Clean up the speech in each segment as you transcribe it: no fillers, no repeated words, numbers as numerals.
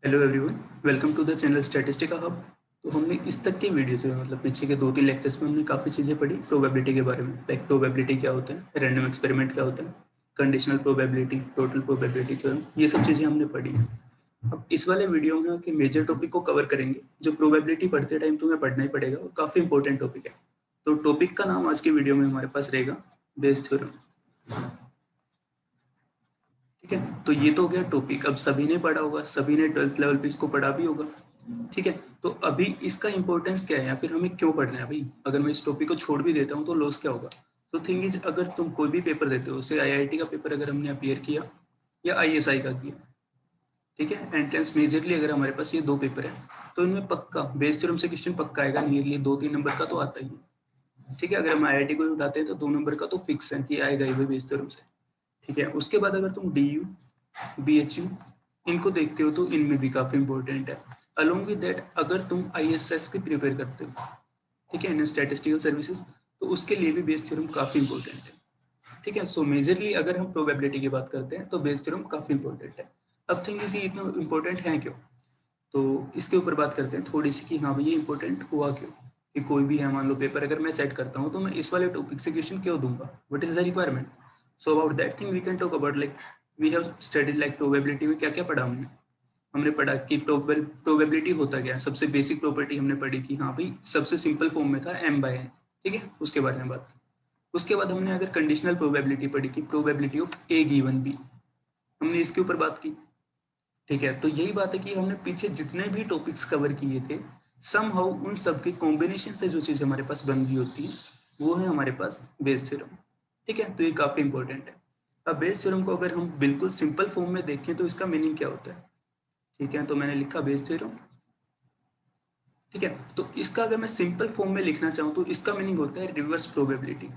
Hello everyone, welcome to the channel Statistica hub. तो हमने इस तक के वीडियो जो है मतलब पीछे के 2-3 लेक्चर्स में हमने काफ़ी चीज़ें पढ़ी प्रोबेबिलिटी के बारे में। लाइक प्रोबेबिलिटी क्या होता है, रैंडम एक्सपेरिमेंट क्या होता है, conditional probability, total probability theorem, ये सब चीज़ें हमने पढ़ी है। अब इस वाले वीडियो में कि मेजर टॉपिक को कवर करेंगे जो प्रोबेबिलिटी पढ़ते टाइम तुम्हें पढ़ना ही पड़ेगा और काफ़ी इंपॉर्टेंट टॉपिक है। तो टॉपिक का नाम आज की वीडियो में हमारे पास रहेगा बेस थ्योरम। ठीक है, तो ये तो हो गया टॉपिक। अब सभी ने पढ़ा होगा, सभी ने 12th लेवल पे इसको पढ़ा भी होगा। ठीक है, तो अभी इसका इंपॉर्टेंस क्या है या फिर हमें क्यों पढ़ना है भाई। अगर मैं इस टॉपिक को छोड़ भी देता हूँ तो लॉस क्या होगा। तो थिंग इज, अगर तुम कोई भी पेपर देते हो, जैसे आईआईटी का पेपर अगर हमने अपीयर किया या आईएसआई का किया, ठीक है, एंट्रेंस मेजरली अगर हमारे पास ये दो पेपर है तो इनमें पक्का बेस थ्योरम से क्वेश्चन पक्का आएगा। नियरली 2-3 नंबर का तो आता ही है। ठीक है, अगर हम आईआईटी को उठाते हैं तो 2 नंबर का तो फिक्स है कि आएगा ही बेस थ्योरम से। ठीक है, उसके बाद अगर तुम डी यू, BHU इनको देखते हो तो इनमें भी काफी इंपॉर्टेंट है। अलोंग विद दैट, अगर तुम ISS की प्रिपेयर करते हो, ठीक है, इन स्टैटिस्टिकल सर्विसेज, तो उसके लिए भी बेस थ्योरम काफी इंपॉर्टेंट है। ठीक है, सो मेजरली अगर हम प्रोबेबिलिटी की बात करते हैं तो बेस थ्योरम काफी इंपॉर्टेंट है। अब थिंग इज, ये इतना इंपॉर्टेंट है क्यों, तो इसके ऊपर बात करते हैं थोड़ी सी कि हाँ भाई ये इंपॉर्टेंट हुआ क्यों। कि कोई भी है, मान लो पेपर अगर मैं सेट करता हूँ तो मैं इस वाले टॉपिक से क्वेश्चन क्यों दूंगा, what is the requirement. So about that thing we can talk about, like we have studied like probability में क्या क्या पढ़ा हमने। हमने पढ़ा कि प्रोबेबिलिटी होता क्या है, सबसे बेसिक प्रॉपर्टी हमने पढ़ी कि हाँ भाई सबसे सिंपल फॉर्म में था m/n। ठीक है, उसके बारे में बात की। उसके बाद हमने अगर कंडीशनल प्रोबेबिलिटी पढ़ी कि probability of a given b, हमने इसके ऊपर बात की। ठीक है, तो यही बात है कि हमने पीछे जितने भी टॉपिक्स कवर किए थे, समहाउ उन सब के कॉम्बिनेशन से जो चीज़ हमारे पास बन रही होती है वो है हमारे पास बेस थ्योरम। ठीक है, तो ये काफ़ी इंपॉर्टेंट है। अब बेस थ्योरम को अगर हम बिल्कुल सिंपल फॉर्म में देखें तो इसका मीनिंग क्या होता है। ठीक है, तो मैंने लिखा बेस थ्योरम। ठीक है, तो इसका अगर मैं सिंपल फॉर्म में लिखना चाहूँ तो इसका मीनिंग होता है रिवर्स प्रोबेबिलिटी।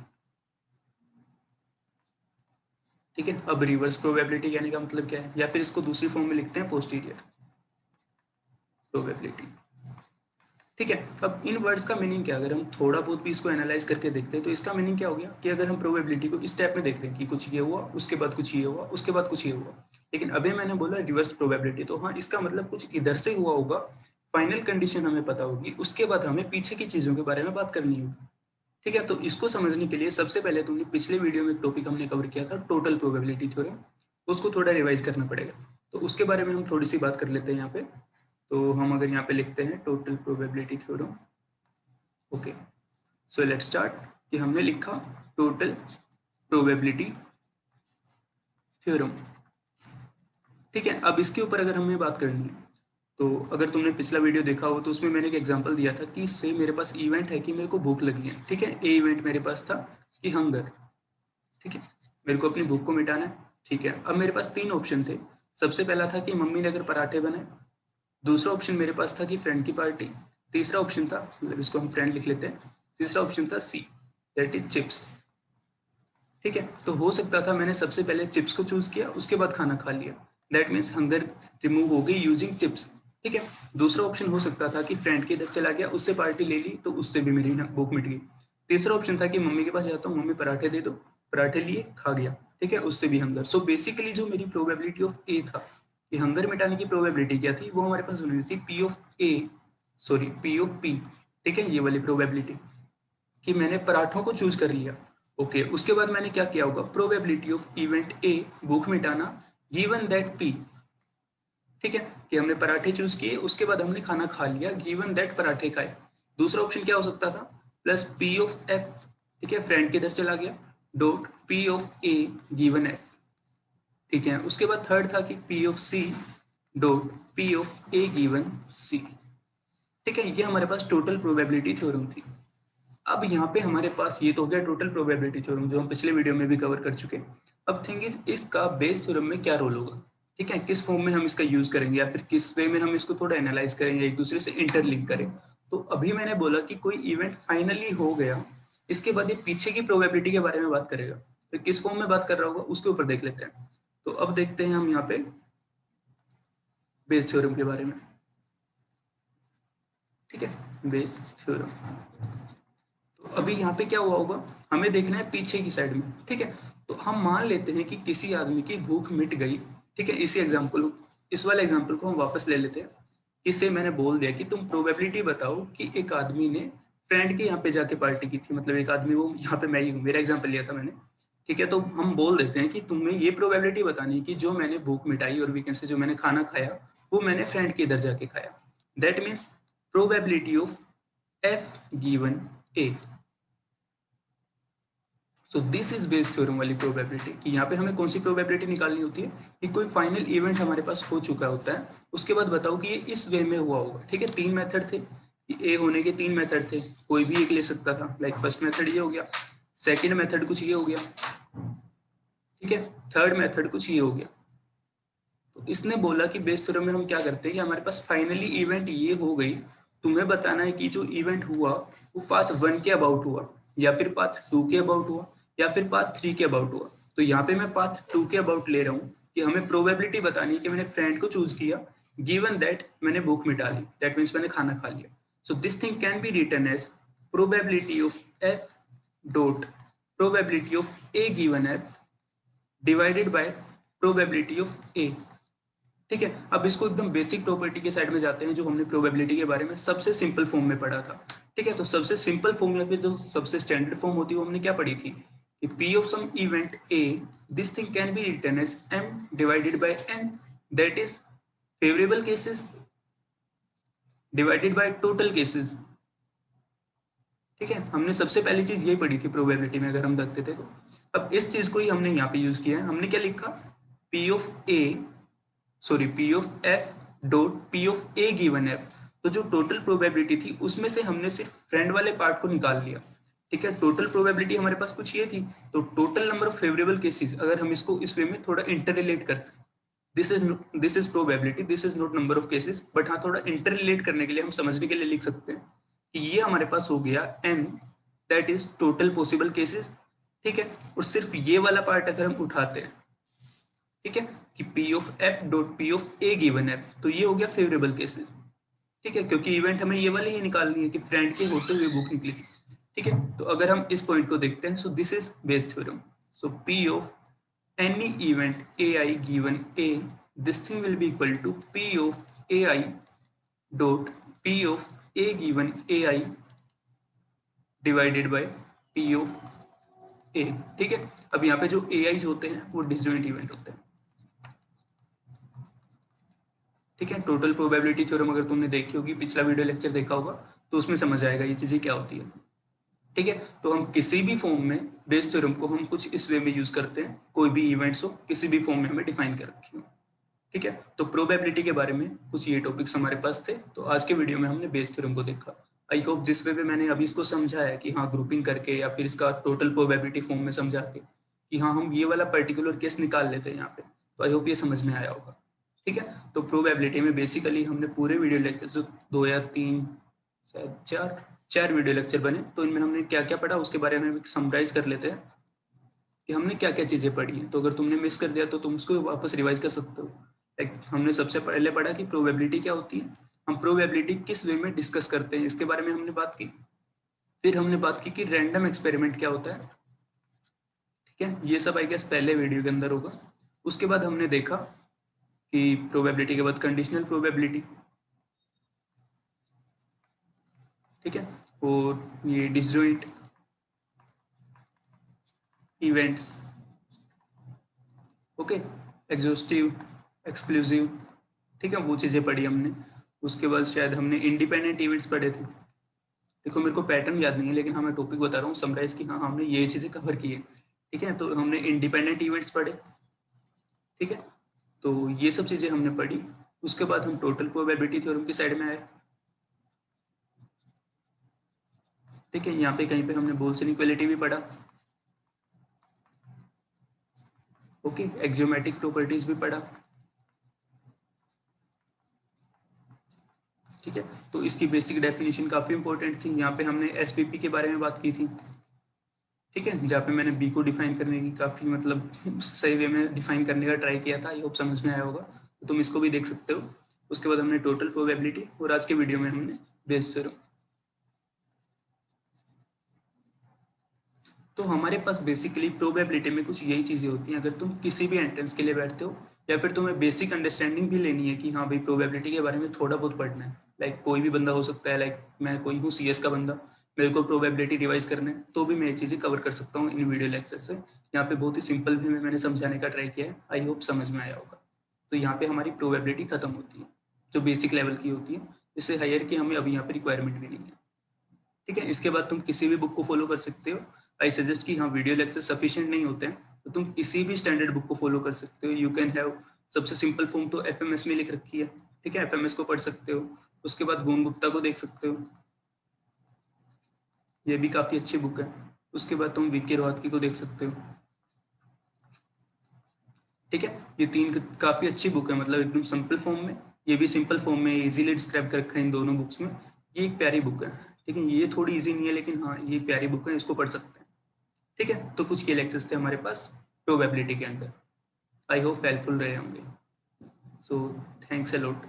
ठीक है, अब रिवर्स प्रोबेबिलिटी कहने का मतलब क्या है, या फिर इसको दूसरी फॉर्म में लिखते हैं पोस्टीरियर प्रोबेबिलिटी। ठीक है, अब इन वर्ड्स का मीनिंग क्या, अगर हम थोड़ा बहुत भी इसको एनालाइज करके देखते हैं तो इसका मीनिंग क्या हो गया कि अगर हम प्रोबेबिलिटी को इस टाइप में देख रहे हैं कि कुछ ये हुआ, उसके बाद कुछ ये हुआ, उसके बाद कुछ ये हुआ, लेकिन अभी मैंने बोला रिवर्स प्रोबेबिलिटी, तो हाँ इसका मतलब कुछ इधर से हुआ होगा, फाइनल कंडीशन हमें पता होगी, उसके बाद हमें पीछे की चीजों के बारे में बात करनी होगी। ठीक है, तो इसको समझने के लिए सबसे पहले तुमने पिछले वीडियो में एक टॉपिक हमने कवर किया था टोटल प्रोबेबिलिटी थ्योरम, उसको थोड़ा रिवाइज करना पड़ेगा। तो उसके बारे में हम थोड़ी सी बात कर लेते हैं यहाँ पे। तो हम अगर यहाँ पे लिखते हैं total probability theorem. Okay, so let's start. कि हमने लिखा टोटल प्रोबेबिलिटी थ्योरम। ठीक है, अब इसके ऊपर अगर हमें बात करनी है तो अगर तुमने पिछला वीडियो देखा हो तो उसमें मैंने एक एग्जांपल दिया था कि से मेरे पास इवेंट है कि मेरे को भूख लगी है। ठीक है, ए इवेंट मेरे पास था कि हंगर। ठीक है, मेरे को अपनी भूख को मिटाना है। ठीक है, अब मेरे पास 3 ऑप्शन थे। सबसे पहला था कि मम्मी ने अगर पराठे बनाए। दूसरा ऑप्शन मेरे पास था कि फ्रेंड की पार्टी। तीसरा ऑप्शन था, मतलब इसको हम फ्रेंड लिख लेते हैं, तीसरा ऑप्शन था सी, दैट इज चिप्स। ठीक है, तो हो सकता था मैंने सबसे पहले चिप्स को चूज किया, उसके बाद खाना खा लिया, दैट मीन्स हंगर रिमूव हो गई यूजिंग चिप्स। ठीक है, दूसरा ऑप्शन हो सकता था कि फ्रेंड के इधर चला गया, उससे पार्टी ले ली, तो उससे भी मेरी भूख मिट गई। तीसरा ऑप्शन था कि मम्मी के पास जाता हूँ, मम्मी पराठे दे दो, पराठे लिए खा गया। ठीक है, उससे भी हंगर। सो बेसिकली जो मेरी प्रोबेबिलिटी ऑफ ए था कि हंगर मिटाने की प्रोबेबिलिटी क्या थी, वो हमारे पास बनी थी P of A, sorry P of P. ठीक है, ये वाली प्रोबेबिलिटी कि मैंने पराठों को चूज कर लिया। ओके, उसके बाद मैंने क्या किया होगा, प्रोबेबिलिटी ऑफ इवेंट ए भूख मिटाना गिवन दैट पी। ठीक है, कि हमने पराठे चूज किए, उसके बाद हमने खाना खा लिया गिवन दैट पराठे खाए। दूसरा ऑप्शन क्या हो सकता था, प्लस पी ऑफ एफ। ठीक है, फ्रेंड किधर चला गया, dot P of A given F. ठीक है, उसके बाद थर्ड था कि P of C dot P of A given C. ठीक है, ये हमारे पास टोटल प्रोबेबिलिटी थ्योरम थी। अब यहाँ पे हमारे पास ये तो हो गया टोटल प्रोबेबिलिटी थ्योरम जो हम पिछले वीडियो में भी कवर कर चुके हैं। अब थिंग इज, इसका बेस थ्योरम में क्या रोल होगा। ठीक है, किस फॉर्म में हम इसका यूज करेंगे या फिर किस वे में हम इसको थोड़ा एनालाइज करेंगे, एक दूसरे से इंटरलिंक करें। तो अभी मैंने बोला कि कोई इवेंट फाइनली हो गया, इसके बाद ये पीछे की प्रोबेबिलिटी के बारे में बात करेगा, तो किस फॉर्म में बात कर रहा होगा उसके ऊपर देख लेते हैं। तो अब देखते हैं हम यहाँ पे बेस थ्योरम के बारे में। ठीक है, बेस थ्योरम। अभी यहाँ पे क्या हुआ होगा, हमें देखना है पीछे की साइड में। ठीक है, तो हम मान लेते हैं कि किसी आदमी की भूख मिट गई। ठीक है, इसी इस वाले एग्जांपल को हम वापस ले लेते हैं। इससे मैंने बोल दिया कि तुम प्रोबेबिलिटी बताओ कि एक आदमी ने फ्रेंड के यहाँ पे जाके पार्टी की थी, मतलब एक आदमी, वो यहाँ पे मैं ही हूँ, मेरा एग्जांपल लिया था मैंने, ठीक है। तो हम बोल देते हैं कि तुम्हें ये प्रोबेबिलिटी बतानी है कि जो मैंने भूख मिटाई और वीकेंड से जो मैंने खाना खाया वो मैंने फ्रेंड के इधर जाके खाया। That means probability of F given A. So this is Bayes theorem वाली प्रोबेबिलिटी कि यहाँ पे हमें कौन सी प्रोबेबिलिटी निकालनी होती है कि कोई फाइनल इवेंट हमारे पास हो चुका होता है, उसके बाद बताओ कि ये इस वे में हुआ होगा, ठीक है। 3 मेथड थे, ए होने के 3 मेथड थे, कोई भी एक ले सकता था। लाइक फर्स्ट मेथड ये हो गया, सेकेंड मेथड कुछ ये हो गया, ठीक है, थर्ड मेथड कुछ ये हो गया। तो इसने बोला कि बेस थ्योरम में हम क्या करते हैं कि हमारे पास फाइनली इवेंट ये हो गई, तुम्हें बताना है कि जो इवेंट हुआ वो पाथ 1 के अबाउट हुआ, या फिर पाथ 2 के अबाउट हुआ, या फिर पाथ 3 के अबाउट हुआ। तो यहाँ पे मैं पाथ 2 के अबाउट ले रहा हूँ कि हमें प्रोबेबिलिटी बतानी है कि मैंने फ्रेंड को चूज किया, गिवन दैट मैंने भूख मिटा ली, दैट मीन्स मैंने खाना खा लिया। So this thing can be written as probability of F dot probability of A given F divided by probability of A. ठीक है, अब इसको एकदम बेसिक प्रॉपर्टी के साइड में जाते हैं जो हमने प्रोबेबिलिटी के बारे में सबसे सिंपल फॉर्म में पढ़ा था। ठीक है, तो सबसे सिंपल फॉर्म या फिर जो सबसे स्टैंडर्ड फॉर्म होती है वो हमने क्या पढ़ी थी कि P of some event A, this thing can be written as M divided by N, that is favourable cases divided by total cases. ठीक है, हमने सबसे पहली चीज यही पढ़ी थी प्रोबेबिलिटी में, अगर हम देखते थे तो। अब इस चीज को ही हमने यहाँ पे यूज किया है। हमने क्या लिखा, P of A, sorry P of F dot P of A given F. तो जो टोटल प्रोबेबिलिटी थी उसमें से हमने सिर्फ फ्रेंड वाले पार्ट को निकाल लिया। ठीक है, टोटल प्रोबेबिलिटी हमारे पास कुछ ये थी, तो total number of favourable cases, अगर हम इसको इस वे में थोड़ा इंटर रिलेट कर सकते, this is probability, this is not number of cases, but हाँ थोड़ा इंटर रिलेट करने के लिए हम समझने के लिए लिख सकते हैं कि ये हमारे पास हो गया N, that is total possible cases. ठीक है, और सिर्फ ये वाला पार्ट अगर हम उठाते हैं, ठीक है, कि P of F dot P of A given F, तो ये हो गया फेवरेबल केसेस। ठीक है, क्योंकि इवेंट हमें ये वाली ही निकालनी है कि फ्रेंड के होते हुए भूख निकली थी। ठीक है, तो अगर हम इस पॉइंट को देखते हैं, so this is Bayes theorem. So P of any event A I given A, this thing will be equal to P of A I dot P of A given A I divided by P of A. ठीक है, अब यहाँ पे जो ए आई होते हैं वो disjoint event होते हैं। ठीक है, टोटल प्रोबेबिलिटी थ्योरम अगर तुमने देखी होगी, पिछला वीडियो लेक्चर देखा होगा, तो उसमें समझ आएगा ये चीजें क्या होती है। ठीक है, तो हम किसी भी फॉर्म में बेस थ्योरम को हम कुछ इस वे में यूज करते हैं, कोई भी इवेंट्स हो किसी भी फॉर्म में हमें डिफाइन कर रखी हो। ठीक है, तो प्रोबेबिलिटी के बारे में कुछ ये टॉपिक्स हमारे पास थे, तो आज के वीडियो में हमने बेस थ्योरम को देखा। आई होप जिस वे में मैंने अभी इसको समझा है कि हाँ ग्रुपिंग करके या फिर इसका टोटल प्रोबेबिलिटी फॉर्म में समझा के कि हाँ हम ये वाला पर्टिकुलर केस निकाल लेते हैं यहाँ पे, तो आई होप ये समझ में आया होगा। ठीक है, तो प्रोबेबिलिटी में बेसिकली हमने पूरे वीडियो लेक्चर जो 2 या 3 शायद 4 वीडियो लेक्चर बने, तो इनमें हमने क्या क्या पढ़ा उसके बारे में समराइज कर लेते हैं कि हमने क्या क्या चीजें पढ़ी हैं। तो अगर तुमने मिस कर दिया तो तुम उसको वापस रिवाइज कर सकते हो। हमने सबसे पहले पढ़ा कि प्रोबेबिलिटी क्या होती है, हम प्रोबेबिलिटी किस वे में डिस्कस करते हैं इसके बारे में हमने बात की। फिर हमने बात की कि रैंडम एक्सपेरिमेंट क्या होता है। ठीक है, ये सब आई गेस पहले वीडियो के अंदर होगा। उसके बाद हमने देखा कि प्रोबेबिलिटी के बाद कंडीशनल प्रोबेबिलिटी। ठीक है, और ये disjoint events, okay, exhaustive, exclusive. ठीक है, वो चीज़ें पढ़ी हमने। उसके बाद शायद हमने इंडिपेंडेंट इवेंट्स पढ़े थे। देखो मेरे को पैटर्न याद नहीं है, लेकिन हाँ मैं टॉपिक बता रहा हूँ समराइज की, हाँ हमने ये चीज़ें कवर की है। ठीक है, तो हमने इंडिपेंडेंट इवेंट्स पढ़े। ठीक है, तो ये सब चीज़ें हमने पढ़ी। उसके बाद हम टोटल प्रोबेबिलिटी थ्योरम की साइड में आए। ठीक है, यहाँ पे कहीं पे हमने बोल्स इनइक्वालिटी भी पढ़ा। ओके, एक्सियोमेटिक प्रॉपर्टीज भी पढ़ा। ठीक है, तो इसकी बेसिक डेफिनेशन काफ़ी इंपॉर्टेंट थी। यहाँ पे हमने एसपीपी के बारे में बात की थी। ठीक है, जहाँ पे मैंने बी को डिफाइन करने की काफ़ी मतलब सही वे में डिफाइन करने का ट्राई किया था। आई होप समझ में आया होगा, तो तुम इसको भी देख सकते हो। उसके बाद हमने टोटल प्रोबेबिलिटी, और आज के वीडियो में हमने बेस थ्योरम। तो हमारे पास बेसिकली प्रोबेबिलिटी में कुछ यही चीज़ें होती हैं। अगर तुम किसी भी एंट्रेंस के लिए बैठते हो या फिर तुम्हें बेसिक अंडरस्टैंडिंग भी लेनी है कि हाँ भाई प्रोबेबिलिटी के बारे में थोड़ा बहुत पढ़ना है। लाइक कोई भी बंदा हो सकता है, लाइक मैं कोई हूँ CS का बंदा, मेरे को प्रोबेबिलिटी रिवाइज करना है तो भी मैं ये चीज़ें कवर कर सकता हूँ इन वीडियो लेक्चर से। यहाँ पे बहुत ही सिंपल वे में मैंने समझाने का ट्राई किया है, आई होप समझ में आया होगा। तो यहाँ पे हमारी प्रोबेबिलिटी खत्म होती है जो बेसिक लेवल की होती है, इससे हायर की हमें अभी यहाँ पे रिक्वायरमेंट भी नहीं है। ठीक है, इसके बाद तुम किसी भी बुक को फॉलो कर सकते हो। आई सजेस्ट कि हाँ वीडियो लेक्चर सफिशिएंट नहीं होते हैं तो तुम किसी भी स्टैंडर्ड बुक को फॉलो कर सकते हो। यू कैन हैव, सबसे सिंपल फॉर्म तो FMS में लिख रखी है, ठीक है, FMS को पढ़ सकते हो। उसके बाद गोन गुप्ता को देख सकते हो, ये भी काफ़ी अच्छी बुक है। उसके बाद तुम VK रोहतगी को देख सकते हो। ठीक है, ये 3 काफ़ी अच्छी बुक है, मतलब एकदम सिंपल फॉर्म में, ये भी सिंपल फॉर्म में इजीली डिस्क्राइब कर रखा है इन दोनों बुक्स में। ये एक प्यारी बुक है, ठीक है, ये थोड़ी इजी नहीं है लेकिन हाँ ये प्यारी बुक है, इसको पढ़ सकते हैं। ठीक है, तो कुछ के लेक्चर्स थे हमारे पास प्रोबेबिलिटी के अंदर, आई होप हेल्पफुल रहे होंगे। So thanks a lot.